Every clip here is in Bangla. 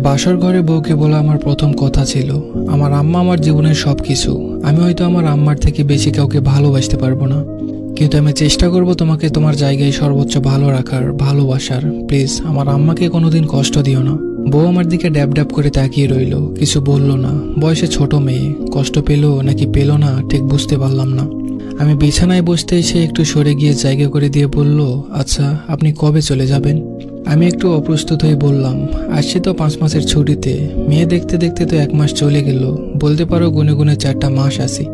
বাসর ঘরে বউকে বলা আমার প্রথম কথা ছিল, আমার আম্মা আমার জীবনের সবকিছু। আমি হয়তো আমার আম্মার থেকে বেশি কাউকে ভালোবাসতে পারবো না, কিন্তু আমি চেষ্টা করব তোমাকে তোমার জায়গায় সর্বোচ্চ ভালো রাখার, ভালোবাসার। প্লিজ আমার আম্মাকে কোনোদিন কষ্ট দিও না। বউ আমার দিকে ড্যাব ড্যাব করে তাকিয়ে রইল, কিছু বলল না। বয়সে ছোট মেয়ে, কষ্ট পেলো নাকি পেলো না ঠিক বুঝতে পারলাম না। আমি বিছানায় বসতে এসে একটু সরে গিয়ে জায়গা করে দিয়ে বলল, আচ্ছা আপনি কবে চলে যাবেন? আমি একটু অপ্রস্তুত হয়ে বললাম, আসছি তো 5 মাসের ছুটিতে। মেয়ে দেখতে দেখতে তো 1 মাস চলে গেল, বলতে পারো গুনে গুনে 4টা মাস আসি।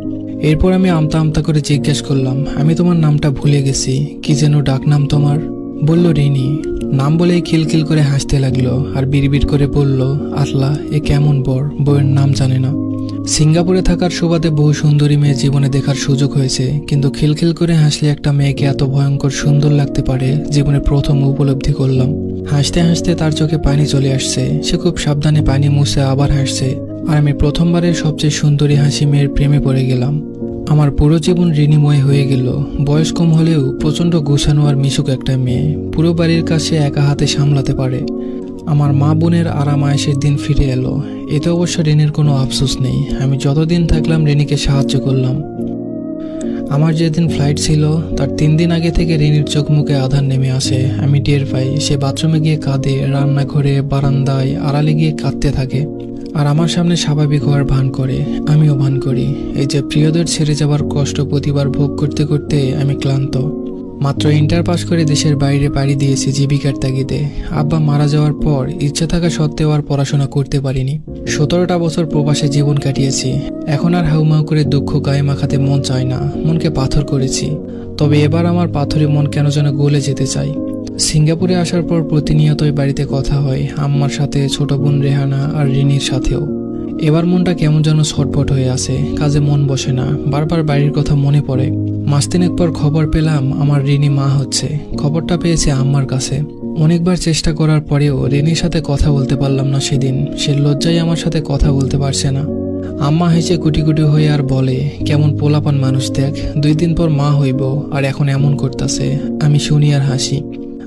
এরপর আমি আমতা আমতা করে জিজ্ঞেস করলাম, আমি তোমার নামটা ভুলে গেছি, কি যেন ডাক নাম তোমার? বলল রিনি। নাম বলেই খিলখিল করে হাসতে লাগলো আর বিড়বিড় করে বলল, আল্লাহ এ কেমন বর, বউয়ের নাম জানে না। সিঙ্গাপুরে থাকার সুবাদে বহু সুন্দরী মেয়ে জীবনে দেখার সুযোগ হয়েছে, কিন্তু খিলখিল করে হাসলে একটা মেয়েকে এত ভয়ঙ্কর সুন্দর লাগতে পারে জীবনে প্রথম উপলব্ধি করলাম। হাসতে হাসতে তার চোখে পানি চলে আসছে, সে খুব সাবধানে পানি মুছে আবার হাসছে, আর আমি প্রথমবারের সবচেয়ে সুন্দরী হাসি মেয়ের প্রেমে পড়ে গেলাম। আমার পুরো জীবন ঋণীময় হয়ে গেল। বয়স কম হলেও প্রচণ্ড গোছানো আর মিশুক একটা মেয়ে, পুরো বাড়ির কাছে একা হাতে সামলাতে পারে। আমার মা বোনের আরাম আয়েশের দিন ফিরে এলো। এতে অবশ্য রিনির কোনো আফসোস নেই। আমি যতদিন থাকলাম রিনিকে সাহায্য করলাম। আমার যেদিন ফ্লাইট ছিল তার 3 দিন আগে থেকে রিনির চোখ মুখে আধার নেমে আসে। আমি টের পাই, সে বাথরুমে গিয়ে কাঁদে, রান্নাঘরে বারান্দায় আড়ালে গিয়ে কাঁদতে থাকে, আর আমার সামনে স্বাভাবিক হওয়ার ভান করে। আমিও ভান করি। এই যে প্রিয়দের ছেড়ে যাবার কষ্ট প্রতিবার ভোগ করতে করতে আমি ক্লান্ত। মাত্র ইন্টার পাস করে দেশের বাইরে পাড়ি দিয়েছি জীবিকার তাগিদে। আব্বা মারা যাওয়ার পর ইচ্ছা থাকা সত্ত্বেও আর পড়াশোনা করতে পারিনি। 17টা বছর প্রবাসে জীবন কাটিয়েছি। এখন আর হাউমাউ করে দুঃখ গায়ে মাখাতে মন চায় না, মনকে পাথর করেছি। তবে এবার আমার পাথরে মন কেন যেন গলে যেতে চাই। সিঙ্গাপুরে আসার পর প্রতিনিয়তই বাড়িতে কথা হয়, আম্মার সাথে, ছোট বোন রেহানা আর রিনির সাথেও। এবার মনটা কেমন যেন ছটফট হয়ে আছে, কাজে মন বসে না, বারবার বাড়ির কথা মনে পড়ে। মাস 3 পর খবর পেলাম আমার রিনি মা হচ্ছে। খবরটা পেয়েছে আম্মার কাছে। অনেকবার চেষ্টা করার পরেও রিনির সাথে কথা বলতে পারলাম না সেদিন। সে লজ্জায় আমার সাথে কথা বলতে পারছে না। আম্মা হেসে কুটি কুটি হয়ে আর বলে, কেমন পোলাপান মানুষ দেখ, 2 দিন পর মা হইব আর এখন এমন করতেছে। আমি শুনি আর হাসি।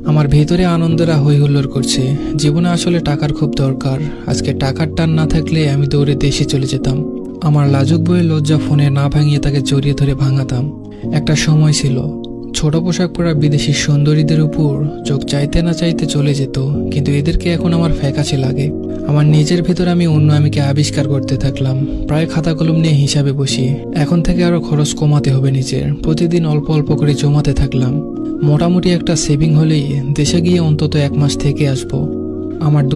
আমার ভেতরে আনন্দরা হই হুল্লোড় করছে। জীবনে আসলে টাকার খুব দরকার। আজকে টাকার টান না থাকলে আমি দৌড়ে দেশে চলে যেতাম। আমার লাজুক বইয়ের লজ্জা ফোনে না ভাঙিয়ে তাকে জড়িয়ে ধরে ভাঙাতাম। একটা সময় ছিল ছোট পোশাক পরা বিদেশি সুন্দরীদের উপর চোখ চাইতে না চাইতে চলে যেত, কিন্তু এদেরকে এখন আমার ফ্যাকাশে লাগে। আমার নিজের ভেতর আমি অন্য আমিকে আবিষ্কার করতে থাকলাম। প্রায় খাতা কলম নিয়ে হিসাবে বসি। এখন থেকে আরো খরচ কমাতে হবে নিজের। প্রতিদিন অল্প অল্প করে জমাতে থাকলাম। মোটামুটি একটা সেভিং হলেই দেশে গিয়ে অন্তত 1 মাস থেকে আসবো। আমার